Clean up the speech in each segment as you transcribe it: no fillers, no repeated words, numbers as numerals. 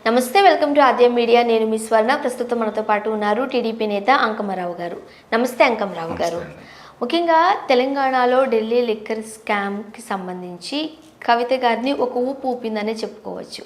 నమస్తే, welcome to Aadya media. నేను మీ స్వర్ణ. ప్రస్తుతం మనతో పాటు ఉన్నారు టీడీపీ నేత అంకమరావు గారు. నమస్తే అంకమరావు గారు. ముఖ్యంగా తెలంగాణలో ఢిల్లీ లిక్కర్ స్కామ్కి సంబంధించి కవిత గారిని ఒక ఊపు ఊపిందనే చెప్పుకోవచ్చు.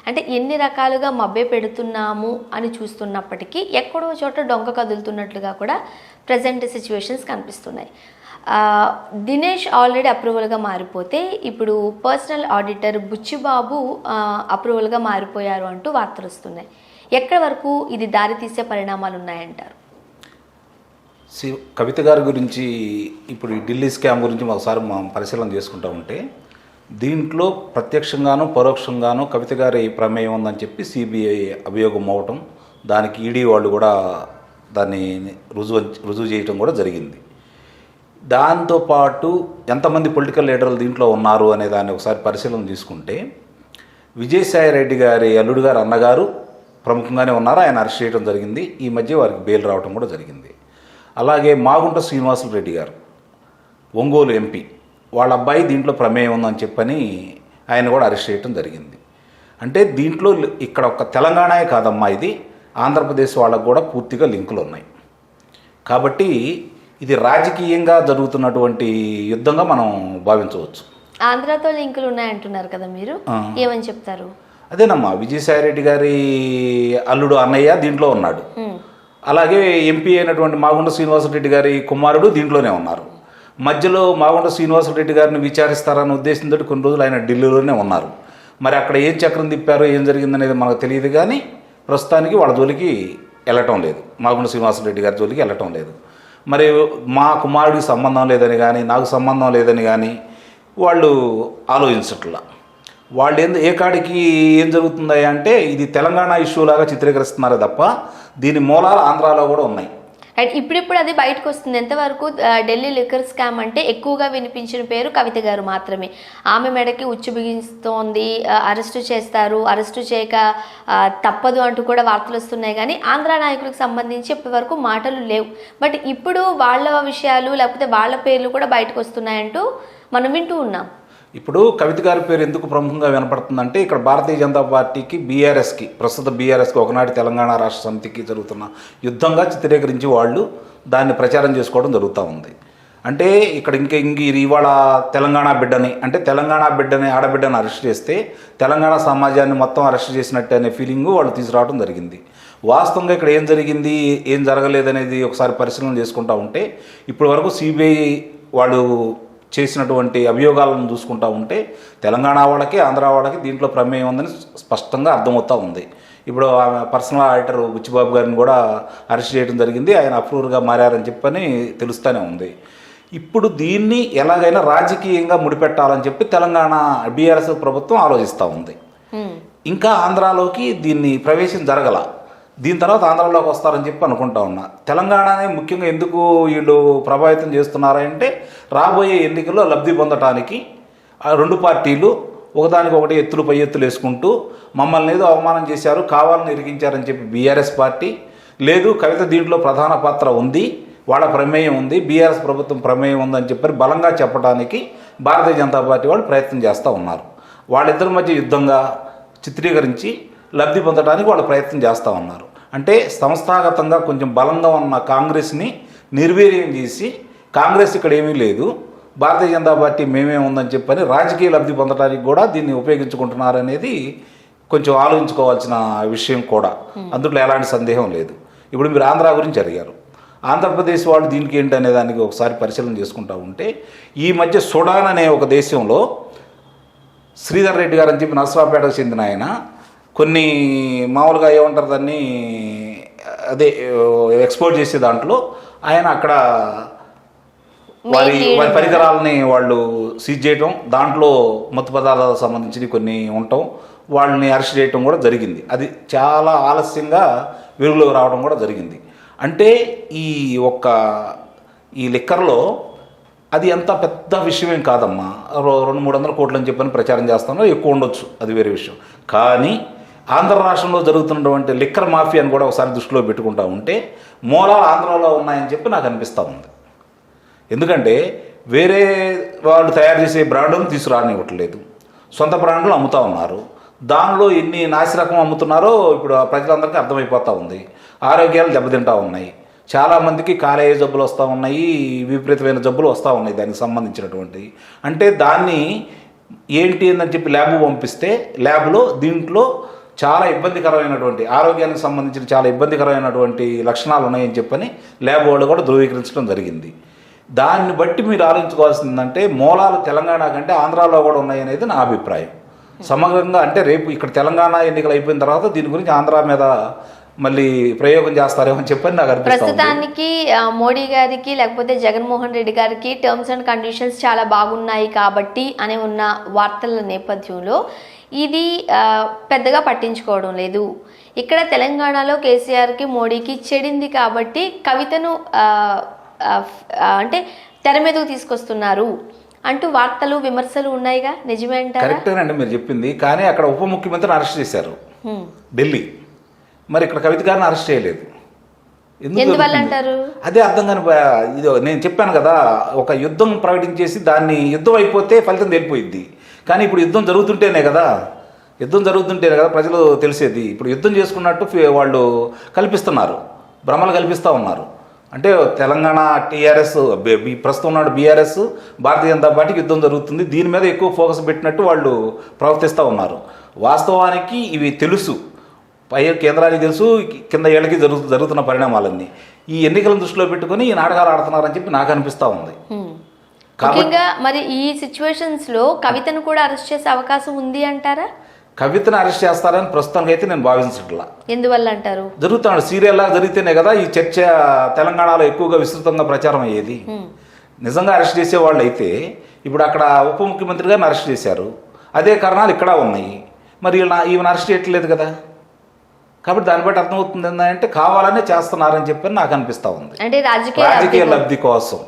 అంటే ఎన్ని రకాలుగా మభ్య పెడుతున్నాము అని చూస్తున్నప్పటికీ ఎక్కడో చోట డొంక కదులుతున్నట్లుగా కూడా ప్రజెంట్ సిచ్యువేషన్స్ కనిపిస్తున్నాయి. దినేష్ ఆల్రెడీ అప్రూవల్గా మారిపోతే ఇప్పుడు పర్సనల్ ఆడిటర్ బుచ్చిబాబు అప్రూవల్గా మారిపోయారు అంటూ వార్తలు వస్తున్నాయి. ఎక్కడి వరకు ఇది దారితీసే పరిణామాలు ఉన్నాయంటారు? కవిత గారి గురించి ఇప్పుడు ఈ ఢిల్లీ స్కామ్ గురించి ఒకసారి మనం పరిశీలన చేసుకుంటా ఉంటే దీంట్లో ప్రత్యక్షంగానూ పరోక్షంగానూ కవిత గారి ప్రమేయం ఉందని చెప్పి సిబిఐ అభియోగం అవ్వటం, దానికి ఈడీ వాళ్ళు కూడా దాన్ని రుజువు చేయటం కూడా జరిగింది. దాంతోపాటు ఎంతమంది పొలిటికల్ లీడర్లు దీంట్లో ఉన్నారు అనే దాన్ని ఒకసారి పరిశీలన తీసుకుంటే విజయసాయి రెడ్డి గారి అల్లుడు గారు అన్నగారు ప్రముఖంగానే ఉన్నారు. ఆయన అరెస్ట్ చేయడం జరిగింది. ఈ మధ్య వారికి బెయిల్ రావడం కూడా జరిగింది. అలాగే మాగుంట శ్రీనివాసులు రెడ్డి గారు ఒంగోలు ఎంపీ, వాళ్ళ అబ్బాయి దీంట్లో ప్రమేయం ఉందని చెప్పని ఆయన కూడా అరెస్ట్ చేయడం జరిగింది. అంటే దీంట్లో ఇక్కడ ఒక తెలంగాణే కాదమ్మా, ఇది ఆంధ్రప్రదేశ్ వాళ్ళకు కూడా పూర్తిగా లింకులు ఉన్నాయి. కాబట్టి ఇది రాజకీయంగా జరుగుతున్నటువంటి యుద్ధంగా మనం భావించవచ్చు. ఆంధ్రతో లింకులు ఉన్నాయంటున్నారు కదా, మీరు ఏమని చెప్తారు? అదేనమ్మా, విజయసాయి రెడ్డి గారి అల్లుడు అన్నయ్య దీంట్లో ఉన్నాడు. అలాగే ఎంపీ అయినటువంటి మాగుంట శ్రీనివాసరెడ్డి గారి కుమారుడు దీంట్లోనే ఉన్నారు. మధ్యలో మాగుంట శ్రీనివాసరెడ్డి గారిని విచారిస్తారన్న ఉద్దేశంతో కొన్ని రోజులు ఆయన ఢిల్లీలోనే ఉన్నారు. మరి అక్కడ ఏం చక్రం తిప్పారో ఏం జరిగిందనేది మనకు తెలియదు. కానీ ప్రస్తుతానికి వాళ్ళ జోలికి వెళ్ళటం లేదు, మాగుంట శ్రీనివాసరెడ్డి గారి జోలికి వెళ్ళటం లేదు. మరి మా కుమారుడికి సంబంధం లేదని కానీ నాకు సంబంధం లేదని కానీ వాళ్ళు ఆలోచించట్లా. వాళ్ళు ఏ కాడికి ఏం జరుగుతుందా అంటే ఇది తెలంగాణ ఇష్యూ లాగా చిత్రీకరిస్తున్నారే తప్ప దీని మూలాలు ఆంధ్రాలో కూడా ఉన్నాయి. రైట్, ఇప్పుడిప్పుడు అది బయటకు వస్తుంది. ఎంతవరకు ఢిల్లీ లిక్కర్ స్కామ్ అంటే ఎక్కువగా వినిపించిన పేరు కవిత గారు మాత్రమే. ఆమె మెడకి ఉచ్చు బిగిస్తోంది, అరెస్టు చేస్తారు, అరెస్టు చేయక తప్పదు అంటూ కూడా వార్తలు వస్తున్నాయి. కానీ ఆంధ్ర నాయకులకు సంబంధించి ఇప్పటి వరకు మాటలు లేవు. బట్ ఇప్పుడు వాళ్ళ విషయాలు లేకపోతే వాళ్ళ పేర్లు కూడా బయటకు వస్తున్నాయంటూ మనం వింటూ ఉన్నాం. ఇప్పుడు కవిత గారి పేరు ఎందుకు ప్రముఖంగా వినపడుతుందంటే ఇక్కడ భారతీయ జనతా పార్టీకి బీఆర్ఎస్కి, ప్రస్తుత బీఆర్ఎస్కి ఒకనాటి తెలంగాణ రాష్ట్ర సమితికి జరుగుతున్న యుద్ధంగా చిత్రీకరించి వాళ్ళు దాన్ని ప్రచారం చేసుకోవడం జరుగుతూ ఉంది. అంటే ఇక్కడ ఇవాళ తెలంగాణ బిడ్డని, అంటే తెలంగాణ బిడ్డని, ఆడబిడ్డని అరెస్ట్ చేస్తే తెలంగాణ సమాజాన్ని మొత్తం అరెస్ట్ చేసినట్టు అనే ఫీలింగ్ వాళ్ళు తీసుకురావడం జరిగింది. వాస్తవంగా ఇక్కడ ఏం జరిగింది ఏం జరగలేదనేది ఒకసారి పరిశీలన చేసుకుంటూ ఉంటే ఇప్పటి వరకు సిబిఐ వాళ్ళు చేసినటువంటి అభియోగాలను చూసుకుంటూ ఉంటే తెలంగాణ వాళ్ళకి ఆంధ్ర వాళ్ళకి దీంట్లో ప్రమేయం ఉందని స్పష్టంగా అర్థమవుతూ ఉంది. ఇప్పుడు ఆమె పర్సనల్ ఆడిటర్ బుచ్చిబాబు గారిని కూడా అరెస్ట్ చేయడం జరిగింది. ఆయన అప్రూవర్గా మారారని చెప్పని తెలుస్తూనే ఉంది. ఇప్పుడు దీన్ని ఎలాగైనా రాజకీయంగా ముడిపెట్టాలని చెప్పి తెలంగాణ బీఆర్ఎస్ ప్రభుత్వం ఆలోచిస్తూ ఉంది. ఇంకా ఆంధ్రాలోకి దీన్ని ప్రవేశం జరగల. దీని తర్వాత ఆంధ్రాలోకి వస్తారని చెప్పి అనుకుంటా ఉన్నా. తెలంగాణనే ముఖ్యంగా ఎందుకు వీళ్ళు ప్రభావితం చేస్తున్నారంటే రాబోయే ఎన్నికల్లో లబ్ధి పొందటానికి ఆ రెండు పార్టీలు ఒకదానికొకటి ఎత్తులు పై ఎత్తులు వేసుకుంటూ మమ్మల్ని ఏదో అవమానం చేశారు, కావాలని ఇరికించారని చెప్పి బీఆర్ఎస్ పార్టీ, లేదు కవిత దీంట్లో ప్రధాన పాత్ర ఉంది, వాళ్ళ ప్రమేయం ఉంది, బీఆర్ఎస్ ప్రభుత్వం ప్రమేయం ఉందని చెప్పి బలంగా చెప్పడానికి భారతీయ జనతా పార్టీ వాళ్ళు ప్రయత్నం చేస్తూ ఉన్నారు. వాళ్ళిద్దరి మధ్య యుద్ధంగా చిత్రీకరించి లబ్ధి పొందడానికి వాళ్ళు ప్రయత్నం చేస్తూ ఉన్నారు. అంటే సంస్థాగతంగా కొంచెం బలంగా ఉన్న కాంగ్రెస్ని నిర్వీర్యం చేసి కాంగ్రెస్ ఇక్కడ ఏమీ లేదు, భారతీయ జనతా పార్టీ మేమే ఉందని చెప్పని రాజకీయ లబ్ధి పొందడానికి కూడా దీన్ని ఉపయోగించుకుంటున్నారనేది కొంచెం ఆలోచించుకోవాల్సిన విషయం కూడా. అందులో ఎలాంటి సందేహం లేదు. ఇప్పుడు మీరు ఆంధ్ర గురించి అడిగారు. ఆంధ్రప్రదేశ్ వాళ్ళు దీనికి ఏంటి అనే దానికి ఒకసారి పరిశీలన చేసుకుంటూ ఉంటే ఈ మధ్య సుడాన్ అనే ఒక దేశంలో శ్రీధర్ రెడ్డి గారు అని చెప్పి నర్సరావుపేటకు చెందిన ఆయన కొన్ని మామూలుగా ఏమంటారు దాన్ని, అదే ఎక్స్పోర్ట్ చేసే దాంట్లో ఆయన అక్కడ వారి పరికరాలని వాళ్ళు సీజ్ చేయటం, దాంట్లో మత్తు పదార్థాలకు సంబంధించి కొన్ని ఉండటం, వాళ్ళని అరెస్ట్ చేయటం కూడా జరిగింది. అది చాలా ఆలస్యంగా వెలుగులోకి రావడం కూడా జరిగింది. అంటే ఈ లిక్కర్లో అది ఎంత పెద్ద విషయమేం కాదమ్మా, 200-300 కోట్లు అని చెప్పని ప్రచారం చేస్తామో, ఎక్కువ ఉండొచ్చు, అది వేరే విషయం. కానీ ఆంధ్ర రాష్ట్రంలో జరుగుతున్నటువంటి లిక్కర్ మాఫియాని కూడా ఒకసారి దృష్టిలో పెట్టుకుంటూ ఉంటే మూలాలు ఆంధ్రలో ఉన్నాయని చెప్పి నాకు అనిపిస్తూ ఉంది. ఎందుకంటే వేరే వాళ్ళు తయారు చేసే బ్రాండ్లను తీసుకురానివ్వట్లేదు, సొంత బ్రాండ్లు అమ్ముతూ ఉన్నారు. దానిలో ఎన్ని నాసిరకం అమ్ముతున్నారో ఇప్పుడు ప్రజలందరికీ అర్థమైపోతూ ఉంది. ఆరోగ్యాలు దెబ్బతింటూ ఉన్నాయి. చాలామందికి కాలేయ జబ్బులు వస్తూ ఉన్నాయి, విపరీతమైన జబ్బులు వస్తూ ఉన్నాయి దానికి సంబంధించినటువంటి. అంటే దాన్ని ఏంటి అని చెప్పి ల్యాబ్ పంపిస్తే ల్యాబ్లో దీంట్లో చాలా ఇబ్బందికరమైనటువంటి ఆరోగ్యానికి సంబంధించిన చాలా ఇబ్బందికరమైనటువంటి లక్షణాలు ఉన్నాయని చెప్పని ల్యాబ్ వాళ్ళు కూడా ధృవీకరించడం జరిగింది. దాన్ని బట్టి మీరు ఆలోచించుకోవాల్సిందంటే మూలాలు తెలంగాణ కంటే ఆంధ్రాలో కూడా ఉన్నాయనేది నా అభిప్రాయం. సమగ్రంగా అంటే రేపు ఇక్కడ తెలంగాణ ఎన్నికలు అయిపోయిన తర్వాత దీని గురించి ఆంధ్ర మీద మళ్ళీ ప్రయోగం చేస్తారేమో అని చెప్పని నాకు అనిపిస్తుంది. ప్రస్తుతానికి మోడీ గారికి లేకపోతే జగన్మోహన్ రెడ్డి గారికి టర్మ్స్ అండ్ కండిషన్స్ చాలా బాగున్నాయి కాబట్టి అనే ఉన్న వార్తల నేపథ్యంలో ఇది పెద్దగా పట్టించుకోవడం లేదు. ఇక్కడ తెలంగాణలో కేసీఆర్కి మోడీకి చెడింది కాబట్టి కవితను అంటే తెర మీదకు తీసుకొస్తున్నారు అంటూ వార్తలు విమర్శలు ఉన్నాయిగా, నిజమే అంటారా? కరెక్టేనండి మీరు చెప్పింది. కానీ అక్కడ ఉప ముఖ్యమంత్రిని అరెస్ట్ చేశారు ఢిల్లీ, మరి ఇక్కడ కవిత గారిని అరెస్ట్ చేయలేదు. ఎందువల్ల అంటారు? అదే అర్థం కాని ఇది నేను చెప్పాను కదా, ఒక యుద్ధం ప్రకటించేసి దాన్ని యుద్ధం అయిపోతే ఫలితం తెలిపోయిద్ది. కానీ ఇప్పుడు యుద్ధం జరుగుతుంటేనే కదా ప్రజలు తెలిసేది. ఇప్పుడు యుద్ధం చేసుకున్నట్టు వాళ్ళు కల్పిస్తున్నారు, భ్రమలు కల్పిస్తూ ఉన్నారు. అంటే తెలంగాణ టీఆర్ఎస్ ప్రస్తుతం ఉన్నాడు బీఆర్ఎస్ భారతీయ జనతా పార్టీకి యుద్ధం జరుగుతుంది, దీని మీద ఎక్కువ ఫోకస్ పెట్టినట్టు వాళ్ళు ప్రవర్తిస్తూ ఉన్నారు. వాస్తవానికి ఇవి తెలుసు, పై కేంద్రానికి తెలుసు, కింద ఏళ్ళకి జరుగుతున్న పరిణామాలన్నీ ఈ ఎన్నికలను దృష్టిలో పెట్టుకుని ఈ నాటకాలు ఆడుతున్నారని చెప్పి నాకు అనిపిస్తూ ఉంది. ముఖ్యంగా మరి ఈ సిచ్యువేషన్స్ లో కవితను కూడా అరెస్ట్ చేసే అవకాశం ఉంది అంటారా? కవితను అరెస్ట్ చేస్తారని ప్రస్తుతానికి అయితే నేను భావించట్లా. ఎందువల్ల అంటారు? జరుగుతున్నాడు సీరియల్ లాగా జరిగితేనే కదా ఈ చర్చ తెలంగాణలో ఎక్కువగా విస్తృతంగా ప్రచారం అయ్యేది. నిజంగా అరెస్ట్ చేసేవాళ్ళు అయితే ఇప్పుడు అక్కడ ఉప ముఖ్యమంత్రి గారిని అరెస్ట్ చేశారు, అదే కారణాలు ఇక్కడ ఉన్నాయి, మరి ఈవెన్ అరెస్ట్ చేయట్లేదు కదా. కాబట్టి దాన్ని బట్టి అర్థమవుతుంది ఏంటంటే కావాలనే చేస్తున్నారని చెప్పని నాకు అనిపిస్తూ ఉంది. అంటే రాజకీయ లబ్ధి కోసం,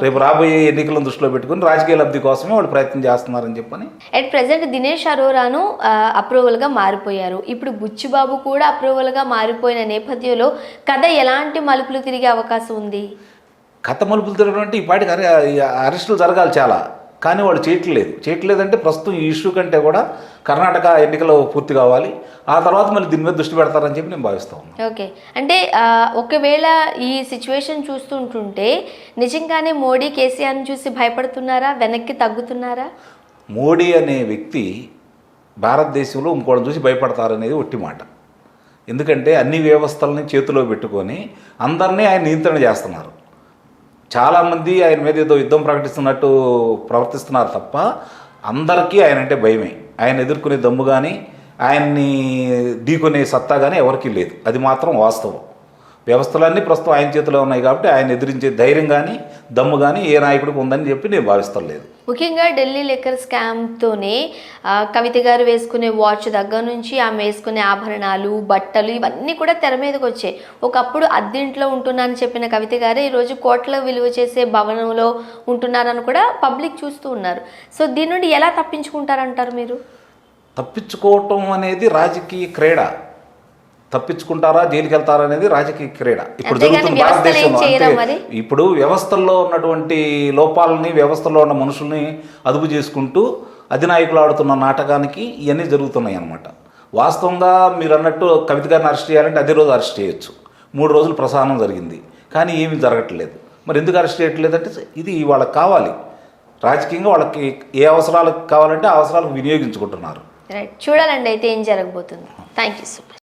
రేపు రాబోయే ఎన్నికలను దృష్టిలో పెట్టుకుని రాజకీయ లబ్ధి కోసమే వాళ్ళు ప్రయత్నం చేస్తున్నారని చెప్పని. అట్ ప్రెసెంట్ దినేష్ అరోరాను అప్రూవల్గా మారిపోయారు, ఇప్పుడు బుచ్చిబాబు కూడా అప్రూవల్గా మారిపోయిన నేపథ్యంలో కథ ఎలాంటి మలుపులు తిరిగే అవకాశం ఉంది? కథ మలుపులు తిరగడం అంటే ఈ పాటికి అరెస్టులు జరగాలి చాలా, కానీ వాళ్ళు చేయట్లేదంటే ప్రస్తుతం ఈ ఇష్యూ కంటే కూడా కర్ణాటక ఎన్నికలు పూర్తి కావాలి, ఆ తర్వాత మళ్ళీ దీని మీద దృష్టి పెడతారని చెప్పి నేను భావిస్తాను. ఓకే, అంటే ఒకవేళ ఈ సిచ్యువేషన్ చూస్తుంటుంటే నిజంగానే మోడీ కేసీఆర్ని చూసి భయపడుతున్నారా, వెనక్కి తగ్గుతున్నారా? మోడీ అనే వ్యక్తి భారతదేశంలో ఇంకోటి చూసి భయపడతారనేది ఒట్టి మాట. ఎందుకంటే అన్ని వ్యవస్థలని చేతిలో పెట్టుకొని అందరినీ ఆయన నియంత్రణ చేస్తున్నారు. చాలామంది ఆయన మీద ఏదో యుద్ధం ప్రకటిస్తున్నట్టు ప్రవర్తిస్తున్నారు తప్ప అందరికీ ఆయన అంటే భయమే. ఆయన ఎదుర్కొనే దమ్ము కానీ ఆయన్ని ఢీకొనే సత్తా కానీ ఎవరికీ లేదు, అది మాత్రం వాస్తవం. వ్యవస్థలన్నీ ప్రస్తుతం ఆయన చేతిలో ఉన్నాయి కాబట్టి ఆయన ఎదిరించే ధైర్యం కానీ దమ్ము కానీ ఏ నాయకుడికి ఉందని చెప్పి నేను భావిస్తాను లేదు. ముఖ్యంగా ఢిల్లీ లిక్కర్ స్కామ్తోనే కవిత గారు వేసుకునే వాచ్ దగ్గర నుంచి ఆమె వేసుకునే ఆభరణాలు, బట్టలు ఇవన్నీ కూడా తెర మీదకి వచ్చాయి. ఒకప్పుడు అద్దెంట్లో ఉంటున్నానని చెప్పిన కవిత గారే ఈరోజు కోట్ల విలువ చేసే భవనంలో ఉంటున్నారని కూడా పబ్లిక్ చూస్తూ ఉన్నారు. సో దీని నుండి ఎలా తప్పించుకుంటారంటారు మీరు? తప్పించుకోవటం అనేది రాజకీయ క్రీడ. తప్పించుకుంటారా, జైలుకి వెళ్తారా అనేది రాజకీయ క్రీడ. ఇప్పుడు జరుగుతున్న భారతదేశంలో అంటే ఇప్పుడు వ్యవస్థల్లో ఉన్నటువంటి లోపాలని, వ్యవస్థలో ఉన్న మనుషుల్ని అదుపు చేసుకుంటూ అధినాయకులు ఆడుతున్న నాటకానికి ఇవన్నీ జరుగుతున్నాయి అన్నమాట. వాస్తవంగా మీరు అన్నట్టు కవిత గారిని అరెస్ట్ చేయాలంటే అదే రోజు అరెస్ట్ చేయొచ్చు. 3 రోజులు ప్రసారం జరిగింది, కానీ ఏమీ జరగట్లేదు. మరి ఎందుకు అరెస్ట్ చేయట్లేదంటే ఇది వాళ్ళకి కావాలి, రాజకీయంగా వాళ్ళకి ఏ అవసరాలకు కావాలంటే ఆ అవసరాలకు వినియోగించుకుంటున్నారు. రైట్, చూడాలండి అయితే ఏం జరగబోతుంది. Thank you so much.